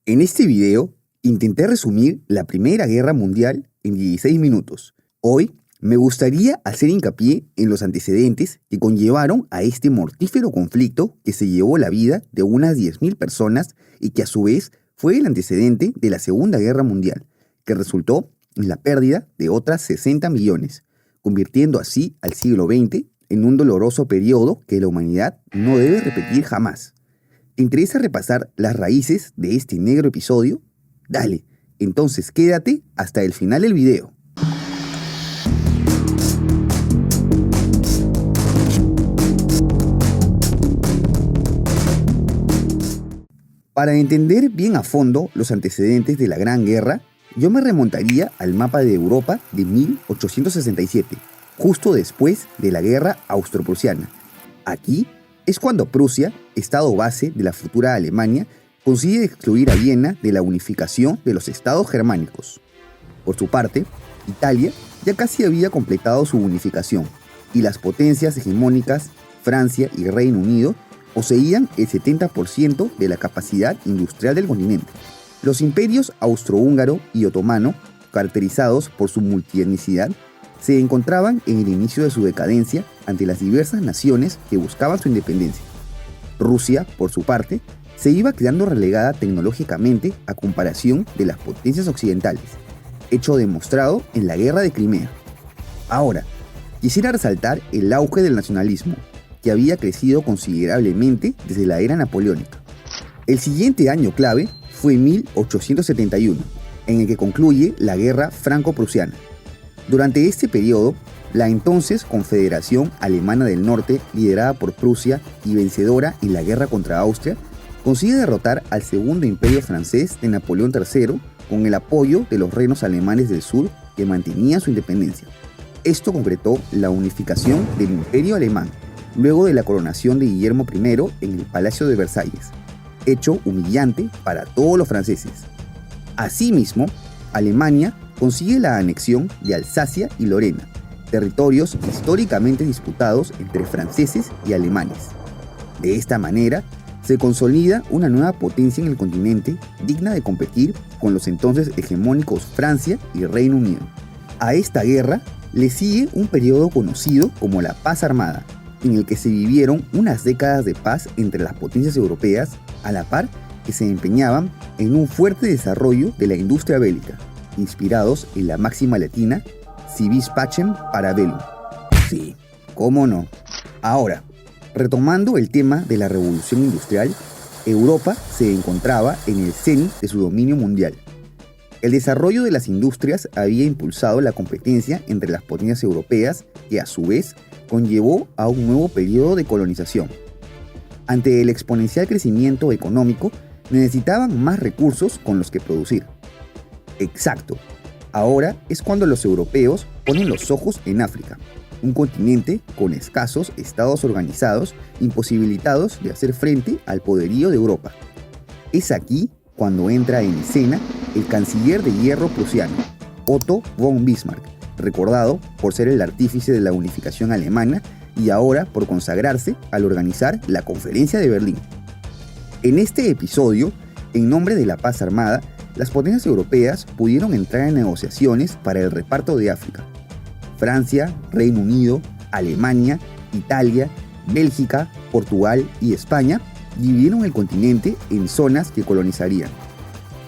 En este video intenté resumir la Primera Guerra Mundial en 16 minutos. Hoy me gustaría hacer hincapié en los antecedentes que conllevaron a este mortífero conflicto que se llevó la vida de unas 10.000 personas y que a su vez fue el antecedente de la Segunda Guerra Mundial, que resultó en la pérdida de otras 60 millones, convirtiendo así al siglo XX en un doloroso periodo que la humanidad no debe repetir jamás. ¿Te interesa repasar las raíces de este negro episodio? Dale, entonces quédate hasta el final del video. Para entender bien a fondo los antecedentes de la Gran Guerra, yo me remontaría al mapa de Europa de 1867, justo después de la Guerra Austro-Prusiana. Aquí es cuando Prusia, estado base de la futura Alemania, consigue excluir a Viena de la unificación de los estados germánicos. Por su parte, Italia ya casi había completado su unificación, y las potencias hegemónicas, Francia y Reino Unido, poseían el 70% de la capacidad industrial del continente. Los imperios austrohúngaro y otomano, caracterizados por su multietnicidad, se encontraban en el inicio de su decadencia ante las diversas naciones que buscaban su independencia. Rusia, por su parte, se iba quedando relegada tecnológicamente a comparación de las potencias occidentales, hecho demostrado en la Guerra de Crimea. Ahora, quisiera resaltar el auge del nacionalismo, que había crecido considerablemente desde la era napoleónica. El siguiente año clave fue 1871, en el que concluye la Guerra Franco-Prusiana. Durante este periodo, la entonces Confederación Alemana del Norte, liderada por Prusia y vencedora en la guerra contra Austria, consigue derrotar al Segundo Imperio francés de Napoleón III con el apoyo de los reinos alemanes del sur que mantenían su independencia. Esto concretó la unificación del Imperio Alemán, luego de la coronación de Guillermo I en el Palacio de Versalles, hecho humillante para todos los franceses. Asimismo, Alemania consigue la anexión de Alsacia y Lorena, territorios históricamente disputados entre franceses y alemanes. De esta manera, se consolida una nueva potencia en el continente digna de competir con los entonces hegemónicos Francia y Reino Unido. A esta guerra le sigue un periodo conocido como la Paz Armada, en el que se vivieron unas décadas de paz entre las potencias europeas, a la par que se empeñaban en un fuerte desarrollo de la industria bélica, inspirados en la máxima latina Si vis pacem para bellum. Sí, cómo no. Ahora, retomando el tema de la revolución industrial, Europa se encontraba en el cenit de su dominio mundial. El desarrollo de las industrias había impulsado la competencia entre las potencias europeas, que a su vez conllevó a un nuevo periodo de colonización. Ante el exponencial crecimiento económico, necesitaban más recursos con los que producir. Exacto. Ahora es cuando los europeos ponen los ojos en África, un continente con escasos estados organizados, imposibilitados de hacer frente al poderío de Europa. Es aquí cuando entra en escena el canciller de hierro prusiano, Otto von Bismarck, recordado por ser el artífice de la unificación alemana y ahora por consagrarse al organizar la Conferencia de Berlín. En este episodio, en nombre de la paz armada, las potencias europeas pudieron entrar en negociaciones para el reparto de África. Francia, Reino Unido, Alemania, Italia, Bélgica, Portugal y España dividieron el continente en zonas que colonizarían.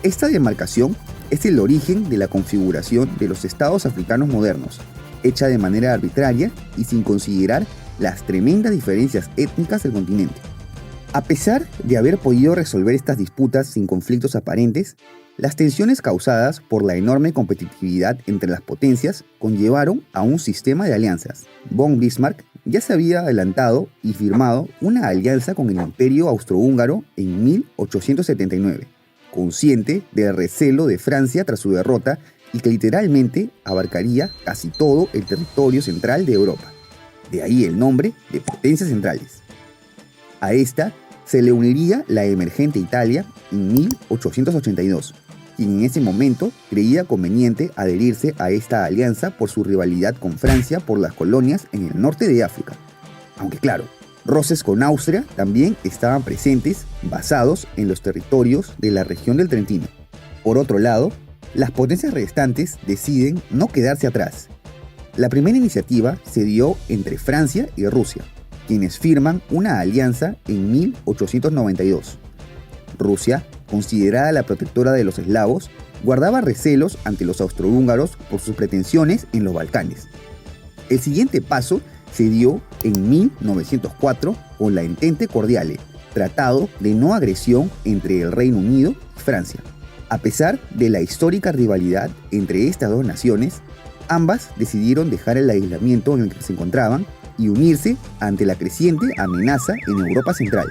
Esta demarcación es el origen de la configuración de los estados africanos modernos, hecha de manera arbitraria y sin considerar las tremendas diferencias étnicas del continente. A pesar de haber podido resolver estas disputas sin conflictos aparentes, las tensiones causadas por la enorme competitividad entre las potencias conllevaron a un sistema de alianzas. Von Bismarck ya se había adelantado y firmado una alianza con el Imperio Austrohúngaro en 1879, consciente del recelo de Francia tras su derrota y que literalmente abarcaría casi todo el territorio central de Europa. De ahí el nombre de Potencias Centrales. A esta se le uniría la emergente Italia en 1882, quien en ese momento creía conveniente adherirse a esta alianza por su rivalidad con Francia por las colonias en el norte de África. Aunque claro, Roces con Austria también estaban presentes, basados en los territorios de la región del Trentino. Por otro lado, las potencias restantes deciden no quedarse atrás. La primera iniciativa se dio entre Francia y Rusia, quienes firman una alianza en 1892. Rusia, considerada la protectora de los eslavos, guardaba recelos ante los austrohúngaros por sus pretensiones en los Balcanes. El siguiente paso se dio en 1904 con la Entente Cordiale, tratado de no agresión entre el Reino Unido y Francia. A pesar de la histórica rivalidad entre estas dos naciones, ambas decidieron dejar el aislamiento en el que se encontraban y unirse ante la creciente amenaza en Europa Central.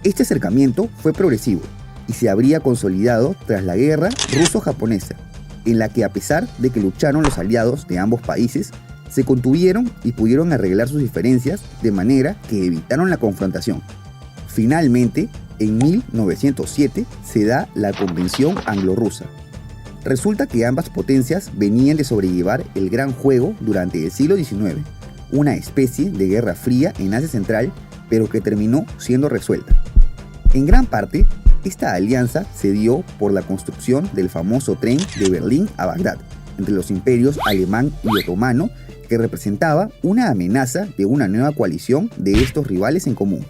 Este acercamiento fue progresivo y se habría consolidado tras la guerra ruso-japonesa, en la que a pesar de que lucharon los aliados de ambos países, se contuvieron y pudieron arreglar sus diferencias de manera que evitaron la confrontación. Finalmente, en 1907 se da la Convención Anglo-Rusa. Resulta que ambas potencias venían de sobrellevar el Gran Juego durante el siglo XIX, una especie de guerra fría en Asia Central, pero que terminó siendo resuelta. En gran parte, esta alianza se dio por la construcción del famoso tren de Berlín a Bagdad, entre los imperios alemán y otomano, que representaba una amenaza de una nueva coalición de estos rivales en común.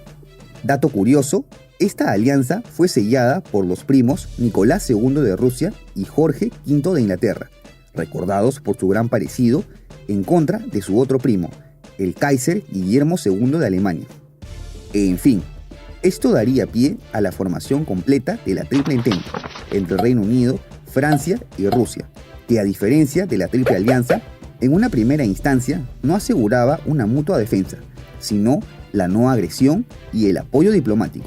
Dato curioso, esta alianza fue sellada por los primos Nicolás II de Rusia y Jorge V de Inglaterra, recordados por su gran parecido, en contra de su otro primo, el Kaiser Guillermo II de Alemania. En fin, esto daría pie a la formación completa de la Triple Entente entre el Reino Unido, Francia y Rusia, que a diferencia de la Triple Alianza, en una primera instancia no aseguraba una mutua defensa, sino la no agresión y el apoyo diplomático.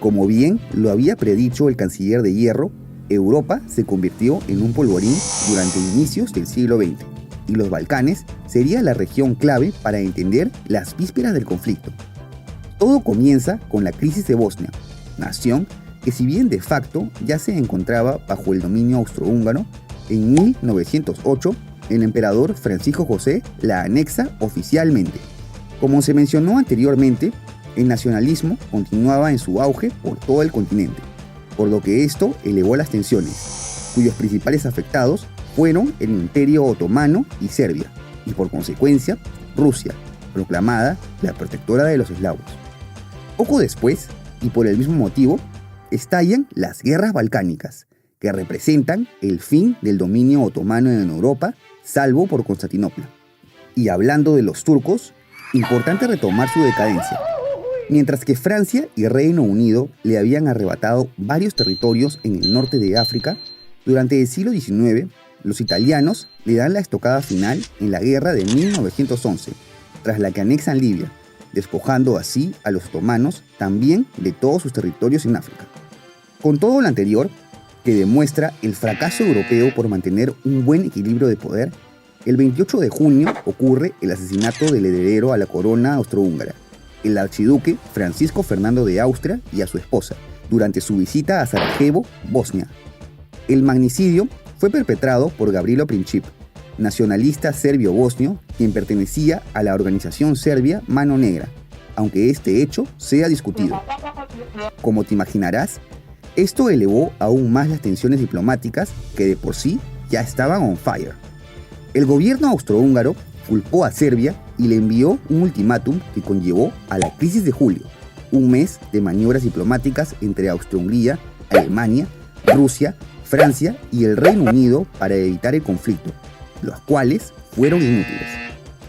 Como bien lo había predicho el canciller de hierro, Europa se convirtió en un polvorín durante inicios del siglo XX, y los Balcanes sería la región clave para entender las vísperas del conflicto. Todo comienza con la crisis de Bosnia, nación que si bien de facto ya se encontraba bajo el dominio austrohúngaro, en 1908 el emperador Francisco José la anexa oficialmente. Como se mencionó anteriormente, el nacionalismo continuaba en su auge por todo el continente, por lo que esto elevó las tensiones, cuyos principales afectados fueron el Imperio Otomano y Serbia, y por consecuencia Rusia, proclamada la protectora de los eslavos. Poco después, y por el mismo motivo, estallan las guerras balcánicas, que representan el fin del dominio otomano en Europa, salvo por Constantinopla. Y hablando de los turcos, importante retomar su decadencia. Mientras que Francia y Reino Unido le habían arrebatado varios territorios en el norte de África, durante el siglo XIX, los italianos le dan la estocada final en la guerra de 1911, tras la que anexan Libia, despojando así a los otomanos también de todos sus territorios en África. Con todo lo anterior, que demuestra el fracaso europeo por mantener un buen equilibrio de poder, el 28 de junio ocurre el asesinato del heredero a la corona austrohúngara, el archiduque Francisco Fernando de Austria y a su esposa, durante su visita a Sarajevo, Bosnia. El magnicidio fue perpetrado por Gavrilo Princip, nacionalista serbio-bosnio, quien pertenecía a la organización serbia Mano Negra, aunque este hecho sea discutido. Como te imaginarás, esto elevó aún más las tensiones diplomáticas que de por sí ya estaban on fire. El gobierno austrohúngaro culpó a Serbia y le envió un ultimátum que conllevó a la crisis de julio, un mes de maniobras diplomáticas entre Austria-Hungría, Alemania, Rusia, Francia y el Reino Unido para evitar el conflicto, los cuales fueron inútiles.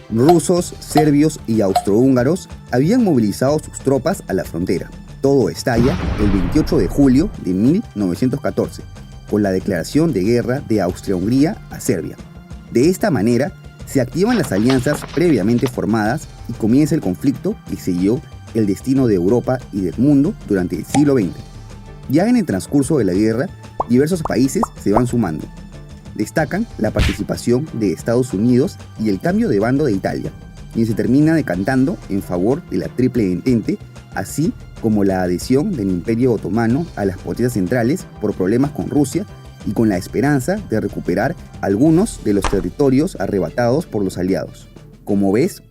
Rusos, serbios y austrohúngaros habían movilizado sus tropas a la frontera. Todo estalla el 28 de julio de 1914, con la declaración de guerra de Austria-Hungría a Serbia. De esta manera, se activan las alianzas previamente formadas y comienza el conflicto que selló el destino de Europa y del mundo durante el siglo XX. Ya en el transcurso de la guerra, diversos países se van sumando. Destacan la participación de Estados Unidos y el cambio de bando de Italia, quien se termina decantando en favor de la Triple Entente, así como la adhesión del Imperio Otomano a las potencias centrales por problemas con Rusia y con la esperanza de recuperar algunos de los territorios arrebatados por los aliados. Como ves,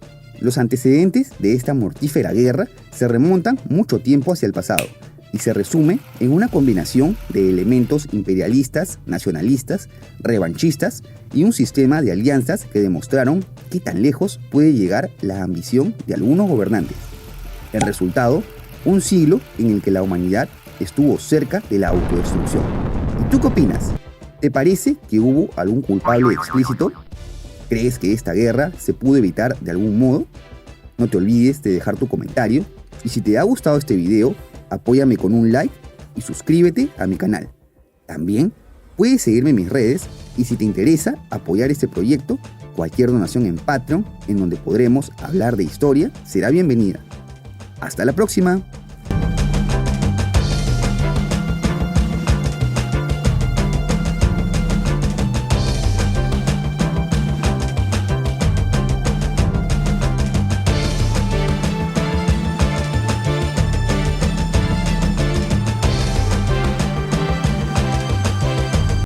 Los antecedentes de esta mortífera guerra se remontan mucho tiempo hacia el pasado y se resume en una combinación de elementos imperialistas, nacionalistas, revanchistas y un sistema de alianzas que demostraron qué tan lejos puede llegar la ambición de algunos gobernantes. El resultado, un siglo en el que la humanidad estuvo cerca de la autodestrucción. ¿Y tú qué opinas? ¿Te parece que hubo algún culpable explícito? ¿Crees que esta guerra se pudo evitar de algún modo? No te olvides de dejar tu comentario y si te ha gustado este video, apóyame con un like y suscríbete a mi canal. También puedes seguirme en mis redes y si te interesa apoyar este proyecto, cualquier donación en Patreon en donde podremos hablar de historia será bienvenida. ¡Hasta la próxima!